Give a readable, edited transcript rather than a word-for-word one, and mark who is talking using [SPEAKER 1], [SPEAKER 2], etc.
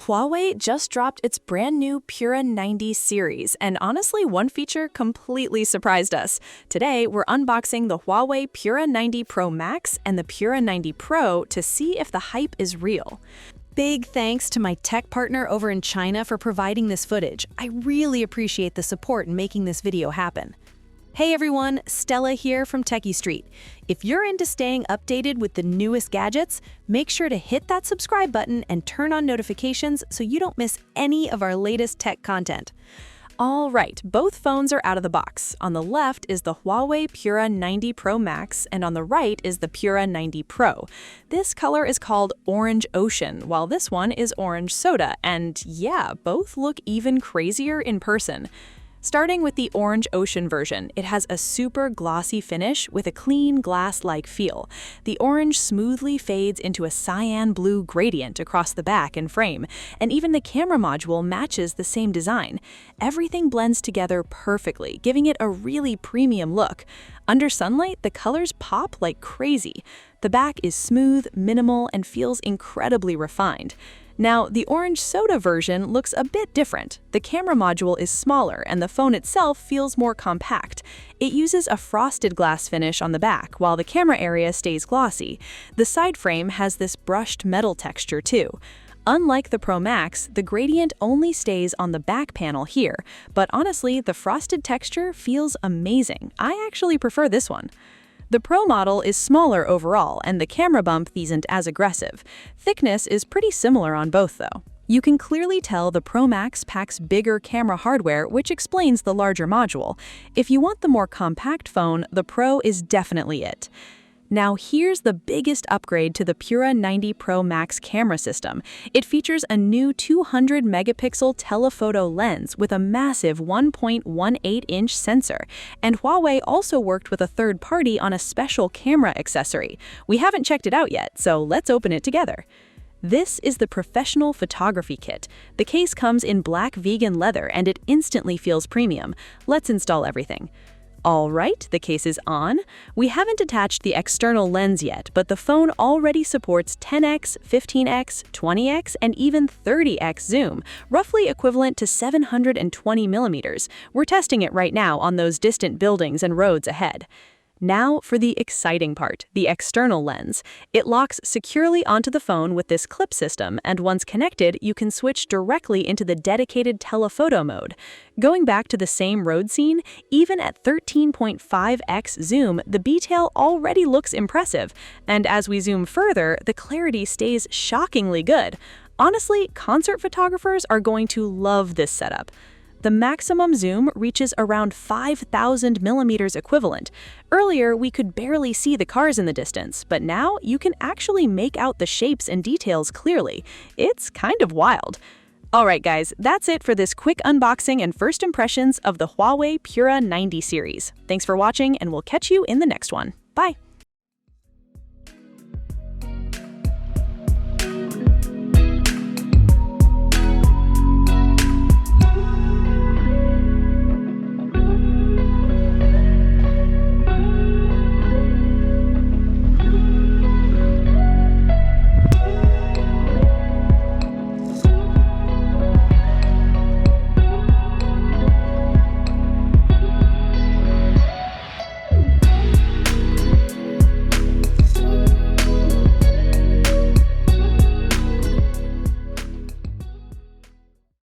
[SPEAKER 1] Huawei just dropped its brand new Pura 90 series, and honestly, one feature completely surprised us. Today, we're unboxing the Huawei Pura 90 Pro Max and the Pura 90 Pro to see if the hype is real. Big thanks to my tech partner over in China for providing this footage. I really appreciate the support in making this video happen. Hey everyone, Stella here from techiestreet. If you're into staying updated with the newest gadgets, make sure to hit that subscribe button and turn on notifications so you don't miss any of our latest tech content. All right, both phones are out of the box. On the left is the Huawei Pura 90 Pro Max, and on the right is the Pura 90 Pro. This color is called Orange Ocean, while this one is Orange Soda, and yeah, both look even crazier in person. Starting with the Orange Ocean version, it has a super glossy finish with a clean glass-like feel. The orange smoothly fades into a cyan blue gradient across the back and frame, and even the camera module matches the same design. Everything blends together perfectly, giving it a really premium look. Under sunlight, the colors pop like crazy. The back is smooth, minimal, and feels incredibly refined. Now, the Orange Soda version looks a bit different. The camera module is smaller and the phone itself feels more compact. It uses a frosted glass finish on the back, while the camera area stays glossy. The side frame has this brushed metal texture too. Unlike the Pro Max, the gradient only stays on the back panel here, but honestly, the frosted texture feels amazing. I actually prefer this one. The Pro model is smaller overall, and the camera bump isn't as aggressive. Thickness is pretty similar on both, though. You can clearly tell the Pro Max packs bigger camera hardware, which explains the larger module. If you want the more compact phone, the Pro is definitely it. Now here's the biggest upgrade to the Pura 90 Pro Max camera system. It features a new 200-megapixel telephoto lens with a massive 1.18-inch sensor. And Huawei also worked with a third party on a special camera accessory. We haven't checked it out yet, so let's open it together. This is the professional photography kit. The case comes in black vegan leather and it instantly feels premium. Let's install everything. All right, the case is on. We haven't attached the external lens yet, but the phone already supports 10x, 15x, 20x, and even 30x zoom, roughly equivalent to 720 millimeters. We're testing it right now on those distant buildings and roads ahead. Now for the exciting part, the external lens. It locks securely onto the phone with this clip system, and once connected, you can switch directly into the dedicated telephoto mode. Going back to the same road scene, even at 13.5x zoom, the detail already looks impressive, and as we zoom further, the clarity stays shockingly good. Honestly, concert photographers are going to love this setup. The maximum zoom reaches around 5,000 millimeters equivalent. Earlier, we could barely see the cars in the distance, but now you can actually make out the shapes and details clearly. It's kind of wild. Alright guys, that's it for this quick unboxing and first impressions of the Huawei Pura 90 series. Thanks for watching, and we'll catch you in the next one. Bye!